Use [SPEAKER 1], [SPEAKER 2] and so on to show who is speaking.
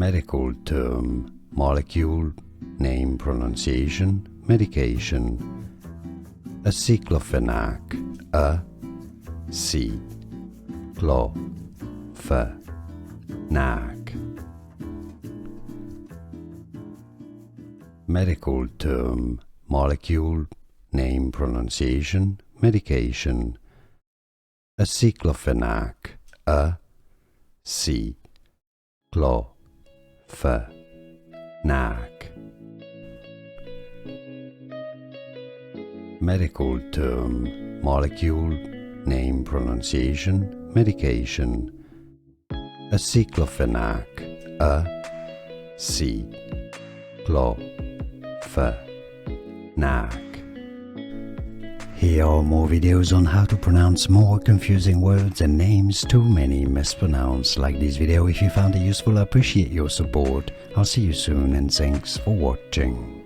[SPEAKER 1] Medical term, molecule, name, pronunciation, medication. Aceclofenac, A-C-Clo-Fe-Nac. Medical term, molecule, name, pronunciation, medication. Aceclofenac, A-C-Clo-Fe-Nac. Medical term, molecule, name, pronunciation, medication. Aceclofenac, A-C-Clo-Fe-Nac. Here are more videos on how to pronounce more confusing words and names too many mispronounced. Like this video if you found it useful. I appreciate your support. I'll see you soon and thanks for watching.